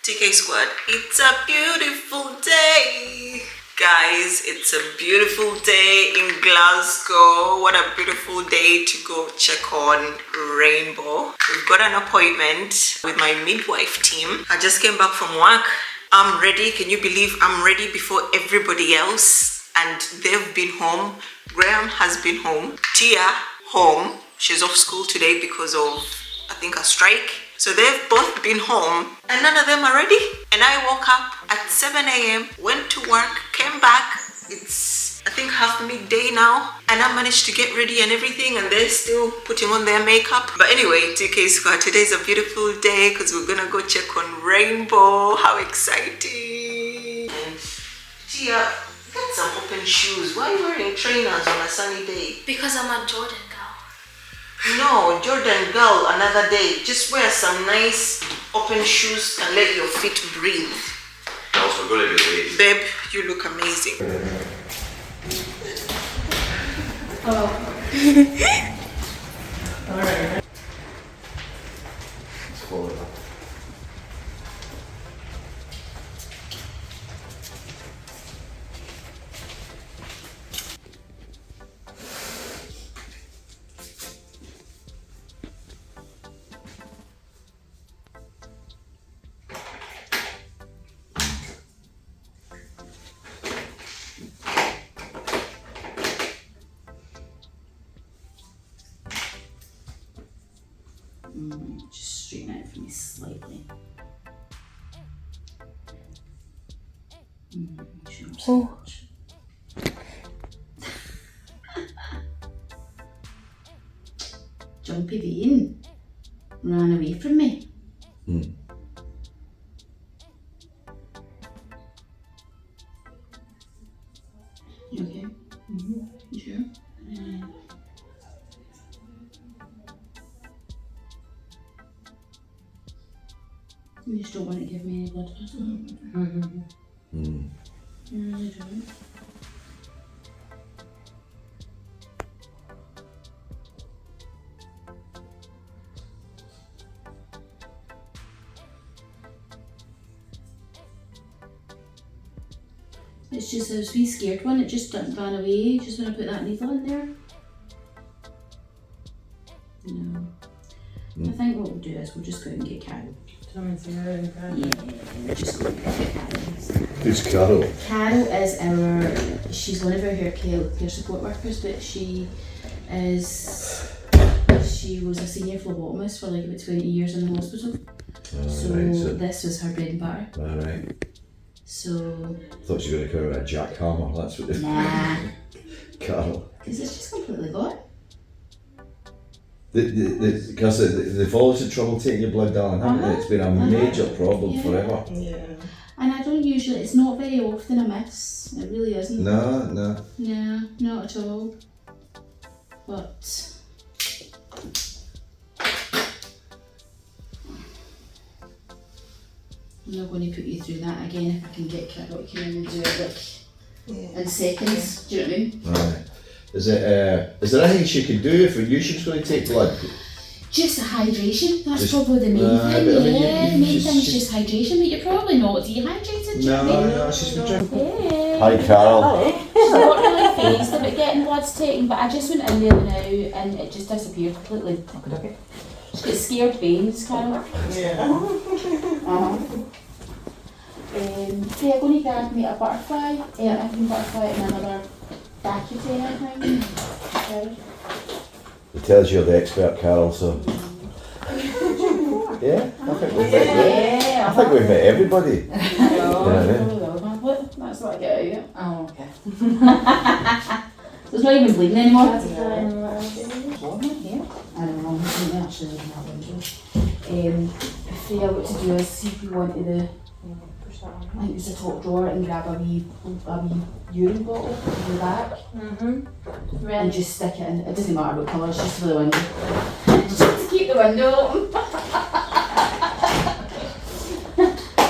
TK Squad, it's a beautiful day. Guys, it's a beautiful day in Glasgow. What a beautiful day to go check on Rainbow. We've got an appointment with my midwife team. I just came back from work. I'm ready. Can you believe I'm ready before everybody else? And they've been home. Graham has been home. Tia, home. She's off school today because of, I think, a strike. So they've both been home and none of them are ready. And I woke up at 7 a.m., went to work, came back. It's, I think, half midday now. And I managed to get ready and everything, and they're still putting on their makeup. But anyway, TK Squad, today's a beautiful day because we're gonna go check on Rainbow. How exciting. And Tia, get some open shoes. Why are you wearing trainers on a sunny day? Because I'm a Jordan girl. No, Jordan girl, another day. Just wear some nice open shoes and let your feet breathe. Also, go to your ladies. Babe, you look amazing. Oh. Alright. Let's call it up. Just straighten it for me slightly. Oh. Jumpy Bean ran away from me. Mm. You okay? You sure? You just don't want to give me any blood pressure? Mm. You really don't? It's just a wee scared one, it just ran away just when I put that needle in there. No. I think what we'll do is we'll just go and get Carol. Yeah, we'll just go and get Carol. Who's Carol? Carol is she's one of our care support workers, but she was a senior phlebotomist for like about 20 years in the hospital. So this was her bread and butter. Alright. So... I thought you were going to come about Jack Hammer, that's what Nah. Carol. Because it's just completely gone. Because they've always had trouble taking your blood, darling, haven't they? It's been a major problem forever. Yeah. And I don't usually, it's not very often I miss. It really isn't. No. No, not at all. But... I'm not going to put you through that again if I can get Carol to come in and do it like in seconds. Do you know what I mean? Right. Is there anything she could do if we knew she was going to take blood? Just hydration, that's Just- probably the main thing. I mean, The main thing is just- just hydration, but you're probably not dehydrated. Do you know what I mean? No, she's been drinking. Yeah. Hi, Carol. She's not really phased about getting bloods taken, but I just went in there now and it just disappeared completely. She's got scared veins, Carol. So you're going to grab me a butterfly, an African butterfly and another Accutane, I think. It tells you're the expert, Carol, so... Yeah, I think we've met, I think we've met everybody. That's what I get out of it. Oh, okay. So it's not even bleeding anymore. That's here. I don't know, I'm actually looking at window. Freya, what to do is see if you want to I think it's the top drawer and grab a wee urine bottle in the back. And just stick it in. It doesn't matter what colour, it's just for the window. Just to keep the window open.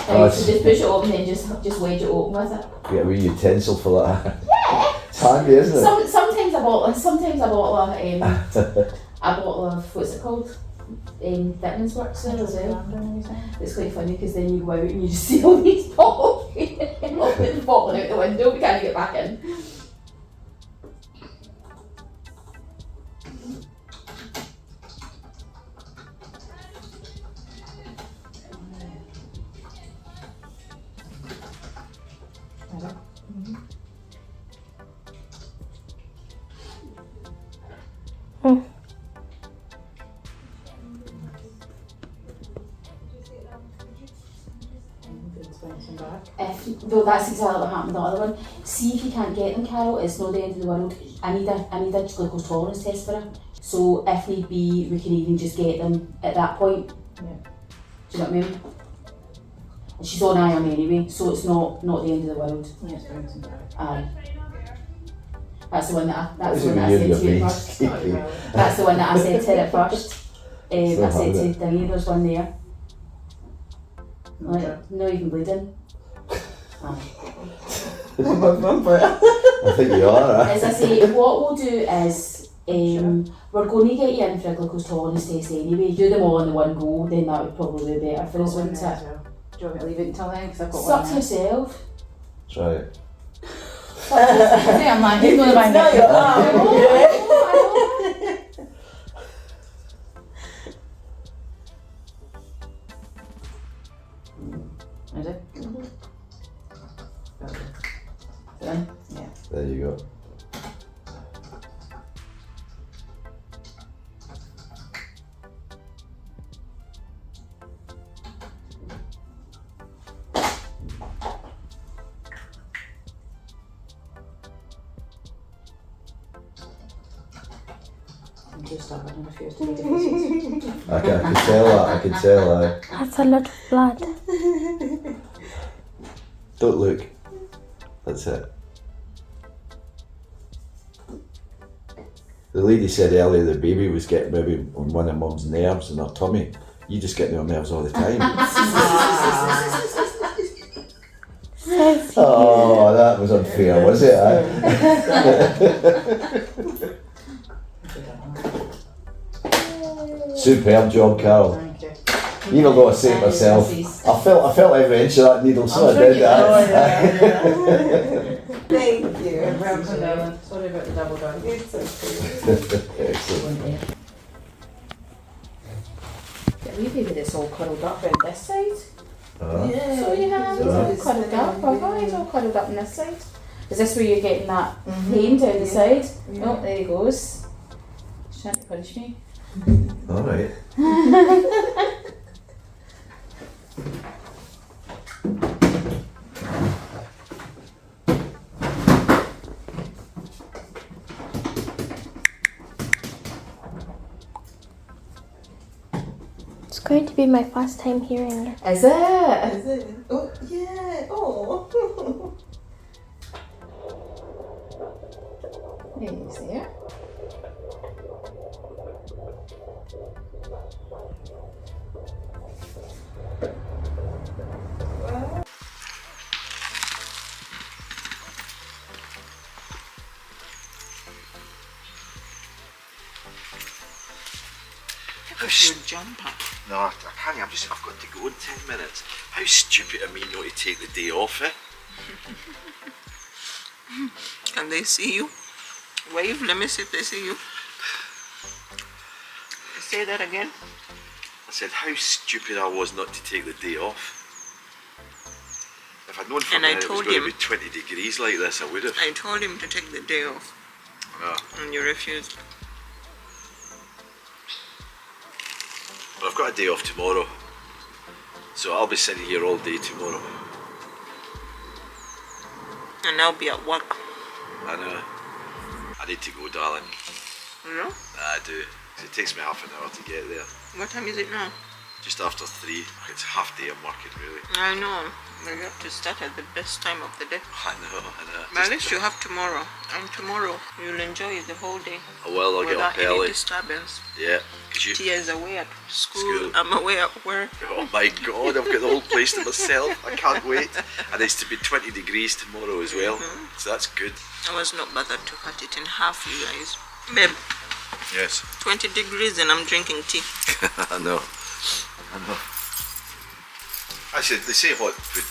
So just push it open and just wedge it open with it. Get a wee utensil for that. Yeah! It's handy, isn't it? Sometimes a bottle of, what's it called? vitamins works there as well. It's quite funny because then you go out and you just see all these bottles falling out the window, we can't get back in. Though that's exactly what happened with the other one. See if you can't get them, Carol, it's not the end of the world. I need a glucose tolerance test for her. So if need be, we can even just get them at that point. Yeah. Do you know what I mean? And she's on iron anyway, so it's not the end of the world. Yeah, it's bouncing back. Aye. That's the one that I said to you at first. That's the one that I said to her at first. I said to Dingy, there's one there. Like, not even bleeding. I think you are. As I say, what we'll do is we're going to get you in for a glucose tolerance test anyway. Do them all in the one go, then that would probably be better for us, wouldn't it? Do you want me to leave it until then? Because I've got Suck to yourself. Try it. I'm like, he's going to find out. Is it? Done? Yeah. There you go. I'm too stubborn and refuse to eat it. I can tell that, I can tell that. That's a lot of blood. Don't look. That's it. The lady said earlier the baby was getting maybe on one of mum's nerves in her tummy. You just get me on nerves all the time. Oh, that was unfair, was it? Superb job, Carol. Thank you. Even though I say it myself, I felt every inch of that needle, so I did that. Thank you. Welcome, darling. Sorry about the double down. It's okay. Excellent. Get a wee baby that's all cuddled up around this side. Yeah. So you have, it's all cuddled up. Oh, it's all cuddled up on this side. Is this where you're getting that pain down the side? Oh, there he goes. She's trying to punish me. Alright. It's going to be my first time hearing it. Is it? Is it? Oh, yeah. Oh. He's there. Where's your jumper? No, I can't. I've got to go in 10 minutes. How stupid of me not to take the day off, eh? Can they see you? Wave, let me see if they see you. Say that again. I said how stupid I was not to take the day off. If I'd known from And I then it was told going him. to be 20 degrees like this, I would have. I told him to take the day off, and you refused. But I've got a day off tomorrow, so I'll be sitting here all day tomorrow. And I'll be at work. I know. I need to go, darling. You know? I do. 'Cause it takes me half an hour to get there. What time is it now? Just after 3. It's half day I'm working, really. I know. But you have to start at the best time of the day. I know. But at least you have tomorrow. And tomorrow you'll enjoy the whole day. Oh, well, I'll get without up any early. disturbance. Yeah. 'Cause you... Tia is away at school. School. I'm away at work. Oh my god, I've got the whole place to myself. I can't wait. And it's to be 20 degrees tomorrow as well. So that's good. I was not bothered to cut it in half, you guys. Babe, Yes. 20 degrees and I'm drinking tea. I know. Actually, they say hot food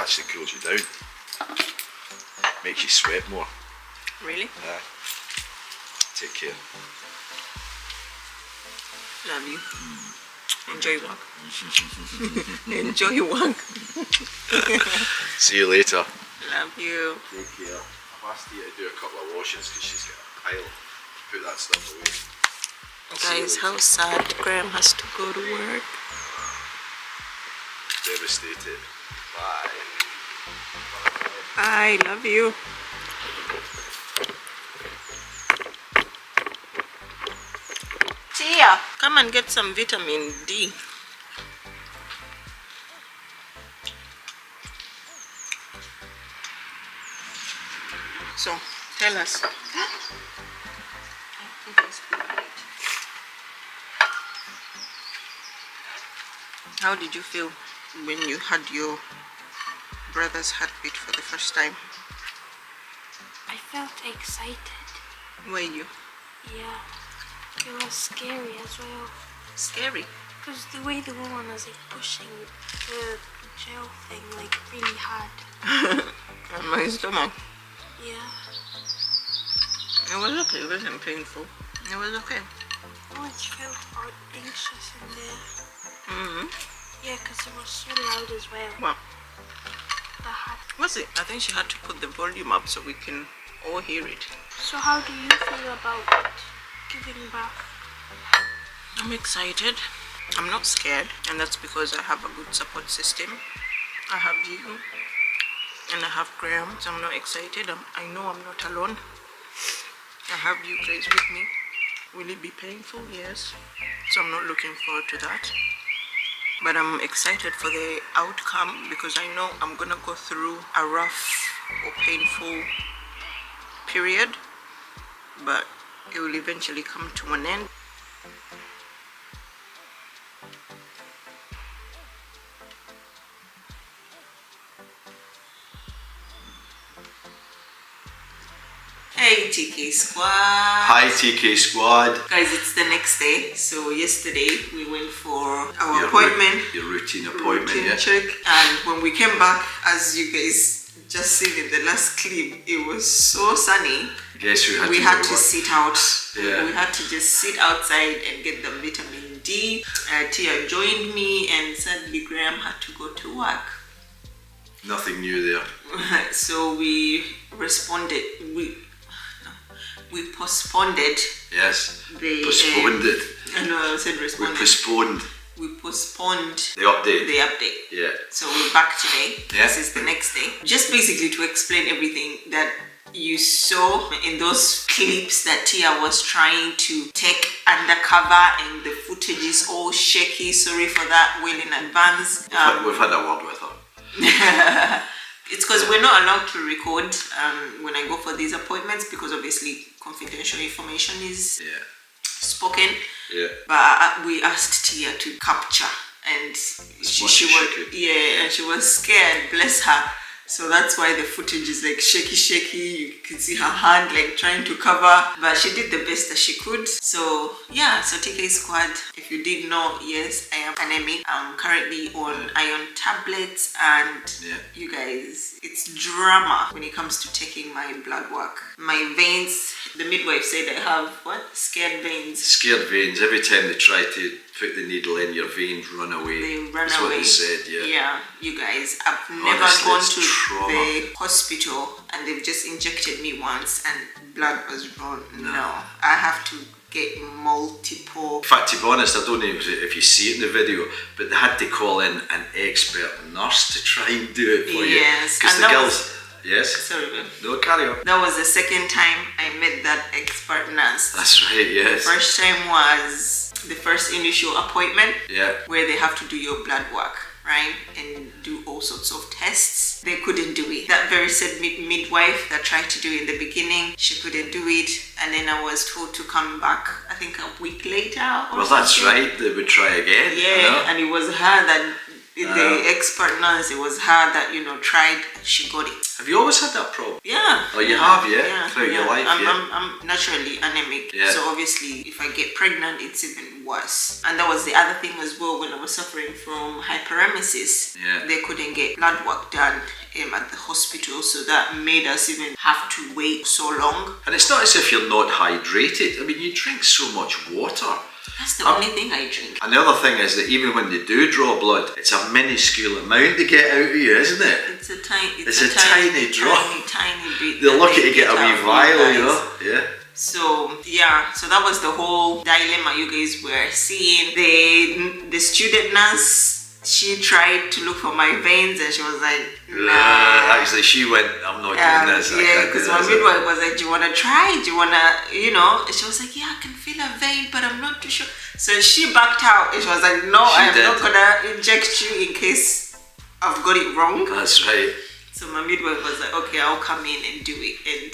actually cools you down. Makes you sweat more. Really? Take care. Love you. Enjoy work. Enjoy work. See you later. Love you. Take care. I've asked you to do a couple of washings because she's got a pile. Put that stuff away. Guys, how sad Graham has to go to work. Devastated. Bye. I love you. Tia, come and get some vitamin D. So, tell us. How did you feel when you had your brother's heartbeat for the first time? I felt excited. Were you? Yeah. It was scary as well. Scary? Because the way the woman was like pushing the gel thing like really hard. On my stomach. Yeah. It was okay, it wasn't painful. It was okay. I always felt anxious in there. Mm-hmm. Yeah, because it was so loud as well. Well, The heart. was it? I think she had to put the volume up so we can all hear it. So how do you feel about giving birth? I'm excited. I'm not scared, and that's because I have a good support system. I have you, and I have Graham, so I'm not excited. I know I'm not alone. I have you guys with me. Will it be painful? Yes. So I'm not looking forward to that. But I'm excited for the outcome because I know I'm gonna go through a rough or painful period, but it will eventually come to an end. Hey TK Squad! Hi TK Squad. Guys, it's the next day. So yesterday we went for our appointment. Your routine appointment, routine yeah. check. And when we came back, as you guys just seen in the last clip, it was so sunny. Guess who had We to had do to what? sit out. Yeah. We had to just sit outside and get the vitamin D. Tia joined me, and sadly Graham had to go to work. Nothing new there. So we responded. We postponed it. Yes. Postponed it. I know I said We responded. postponed We postponed the update. the update. Yeah. So we're back today. Yeah. This is the next day. Just basically to explain everything that you saw in those clips that Tia was trying to take undercover, and the footage is all shaky. Sorry for that, well in advance. We've had a word with her. It's because we're not allowed to record when I go for these appointments because obviously confidential information is spoken. Yeah. But we asked Tia to capture, and she was and she was scared. Bless her. So that's why the footage is like shaky. You can see her hand like trying to cover, but she did the best that she could. So yeah, so TK Squad, if you did know, yes, I am anemic. I'm currently on iron tablets, and you guys, it's drama when it comes to taking my blood work. My veins, the midwife said I have what? Scared veins. Scared veins. Every time they try to put the needle in, your veins run away. They run That's away. what they said, yeah. Yeah, you guys, I've never Honestly, gone it's to trauma. the hospital and they've just injected me once and blood was drawn. No, I have to get multiple. In fact, to be honest, I don't know if you see it in the video, but they had to call in an expert nurse to try and do it for you. Yes, Because and the that girls... Yes? Sorry, babe. No, carry on. That was the second time I met that expert nurse. That's right, yes. First time was the first initial appointment. Yeah. Where they have to do your blood work, right? And do all sorts of tests. They couldn't do it. That very said midwife that tried to do it in the beginning, she couldn't do it. And then I was told to come back, I think a week later or Well, that's something. right. They would try again. Yeah, and it was her that The expert nurse, it was her that, you know, tried, she got it. Have you always had that problem? Yeah. Oh, you have, yeah? Throughout your life, I'm naturally anemic. Yeah. So obviously, if I get pregnant, it's even worse. And that was the other thing as well when I was suffering from hyperemesis. Yeah. They couldn't get blood work done at the hospital. So that made us even have to wait so long. And it's not as if you're not hydrated. I mean, you drink so much water. That's the only thing I drink. And the other thing is that even when they do draw blood, it's a minuscule amount to get out of you, isn't it? It's a tiny drop. Tiny bit. They're lucky to get a wee vial, you know? Yeah. So yeah, so that was the whole dilemma you guys were seeing. The student nurse, she tried to look for my veins and she was like, nah. Actually, she went, I'm not doing this. Yeah, because my midwife was like, do you want to try? Do you want to, you know? And she was like, yeah, I can feel a vein, but I'm not too sure. So she backed out and she was like, no, I'm not going to inject you in case I've got it wrong. That's right. So my midwife was like, okay, I'll come in and do it. And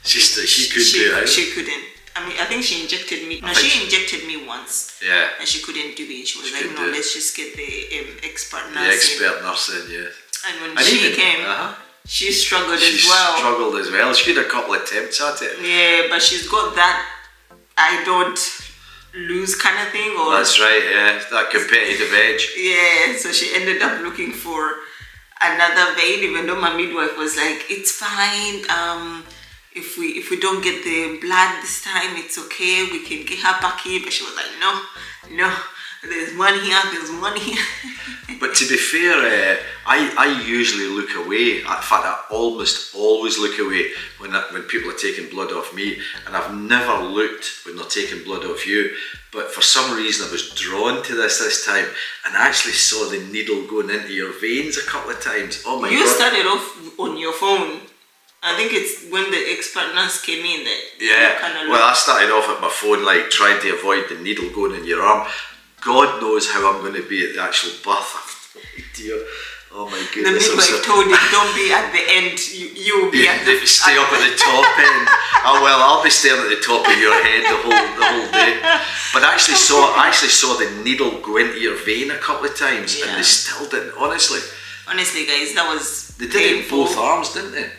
she couldn't do it. She couldn't. I mean, I think she injected me. No, she injected me once. Yeah. And she couldn't do it. She was like, no, let's just get the expert nurse. The expert nurse in, yeah. And when she came, she struggled as well. She struggled as well. She had a couple of attempts at it. Yeah, but she's got that I don't lose kind of thing. Or that's right, yeah. That competitive edge. Yeah, so she ended up looking for another vein, even though my midwife was like, it's fine. If we don't get the blood this time, it's okay. We can get her back in. But she was like, no. There's one here. But to be fair, I usually look away. In fact, I almost always look away when people are taking blood off me, and I've never looked when they're taking blood off you. But for some reason, I was drawn to this time, and I actually saw the needle going into your veins a couple of times. Oh my God! You started off on your phone. I think it's when the expert nurse came in that. Yeah. Well, I started off at my phone, like trying to avoid the needle going in your arm. God knows how I'm going to be at the actual birth. Dear. Oh my goodness. The midwife told you, don't be at the end, you'll be at the stay up at the top end. Oh well, I'll be staying at the top of your head the whole day. But I actually saw the needle go into your vein a couple of times, and they still didn't, honestly. Honestly guys, that was They did it in both arms, didn't they?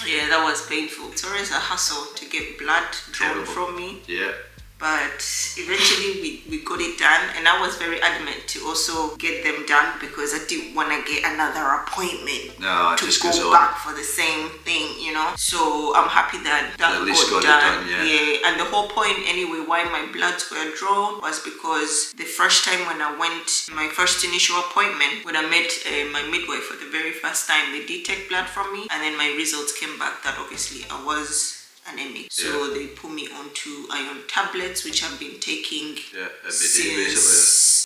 Yeah, that was painful. It's always a hassle to get blood drawn from me. Yeah. But eventually we got it done, and I was very adamant to also get them done because I didn't want to get another appointment to go back for the same thing, you know. So I'm happy that got done. Yeah. And the whole point anyway why my bloods were drawn was because the first time when I went, my first initial appointment, when I met my midwife for the very first time, they did take blood from me, and then my results came back that obviously I was anemic. So they put me onto iron tablets, which I've been taking since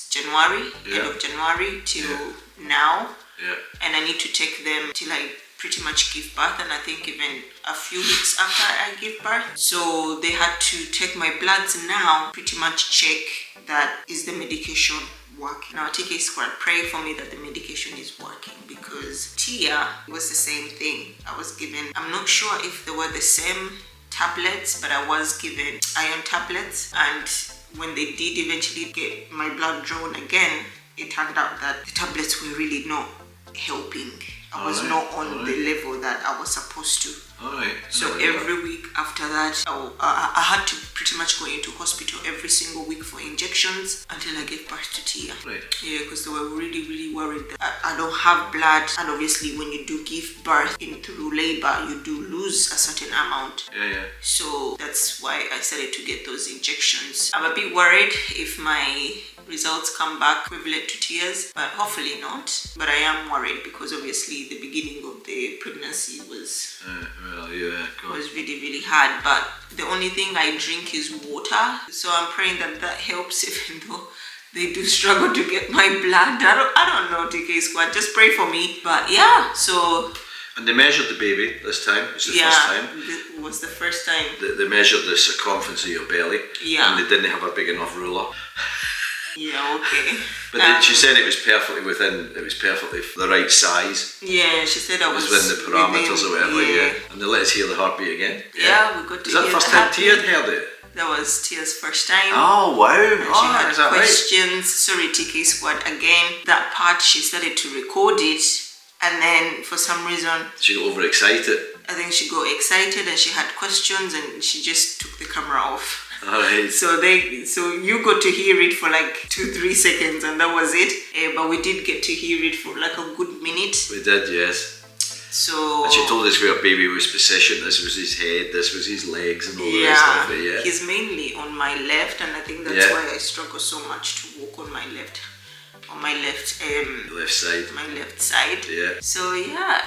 January, end of January till now. Yeah. And I need to take them till I pretty much give birth, and I think even a few weeks after I give birth. So they had to take my bloods now, pretty much check that is the medication working. Now tksquad, pray for me that the medication is working, because Tia was the same thing. I was given, I'm not sure if they were the same tablets, but I was given iron tablets, and when they did eventually get my blood drawn again, it turned out that the tablets were really not helping. I was not on the level that I was supposed to. So every week after that, I had to pretty much go into hospital every single week for injections until I gave birth to Tia. Yeah, because they were really, really worried that I don't have blood. And obviously when you do give birth through labor, you do lose a certain amount. So that's why I started to get those injections. I'm a bit worried if my results come back equivalent to Tia's, but hopefully not. But I am worried because obviously the beginning of the pregnancy was really, really hard. But the only thing I drink is water, so I'm praying that helps, even though they do struggle to get my blood. I don't know, tksquad, just pray for me. But yeah, so. And they measured the baby this time. It's the first time. It was the first time. They measured the circumference of your belly. Yeah. And they didn't have a big enough ruler. Yeah, okay. But then she said it was perfectly the right size. Yeah, she said I was within the parameters or whatever, And they let us hear the heartbeat again. Yeah, we got to hear the heartbeat. Is that the first time Tia had heard it? That was Tia's first time. Oh wow! And she had Is that questions. Sorry, tksquad again. That part she started to record it, and then for some reason right? She got overexcited. I think she got excited and she had questions and she just took the camera off. Alright. So you got to hear it for like 2-3 seconds and that was it. But we did get to hear it for like a good minute. We did, yes. So And she told us where baby was positioned. This was his head, this was his legs, and all the rest of it. Yeah. He's mainly on my left, and I think that's why I struggle so much to walk on my left. Left side. My left side. Yeah. So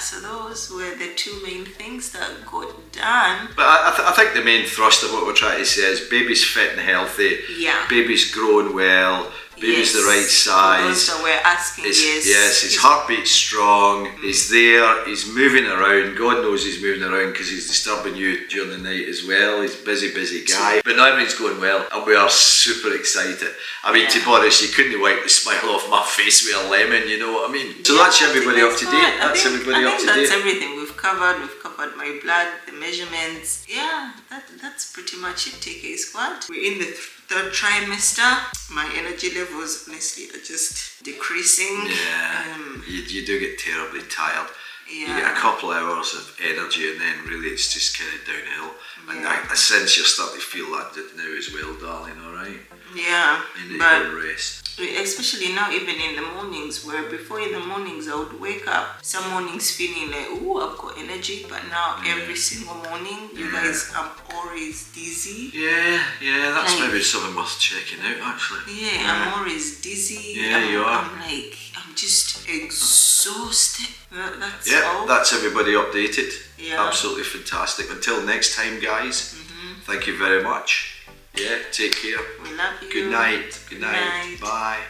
so those were the two main things that got done. But I think the main thrust of what we're trying to say is baby's fit and healthy. Yeah. Baby's growing well. Baby's the right size. Those that we're asking, yes, his heartbeat's strong. He's there. He's moving around. God knows he's moving around because he's disturbing you during the night as well. He's a busy guy. But now everything's going well, and we are super excited. I mean, to be honest, you couldn't wipe the smile off my face with a lemon. You know what I mean? So that's everybody up to date. That's everybody up to date. That's everything we've covered. We've covered my blood, the measurements. Yeah, that's pretty much it. tksquad. We're in the third trimester. My energy levels honestly are just decreasing. Yeah, you do get terribly tired. Yeah. You get a couple of hours of energy and then really it's just kind of downhill. And I sense you're starting to feel that now as well, darling, alright? Yeah, but rest. Especially now, even in the mornings, where before in the mornings I would wake up some mornings feeling like, oh, I've got energy, but now every single morning, you guys, I'm always dizzy. Yeah, that's maybe something worth checking out actually. Yeah, I'm always dizzy. Yeah, you are. I'm just exhausted. That's all. That's everybody updated. Yeah. Absolutely fantastic. Until next time, guys, thank you very much. Yeah, take care. We love you. Good night. Good night. Bye.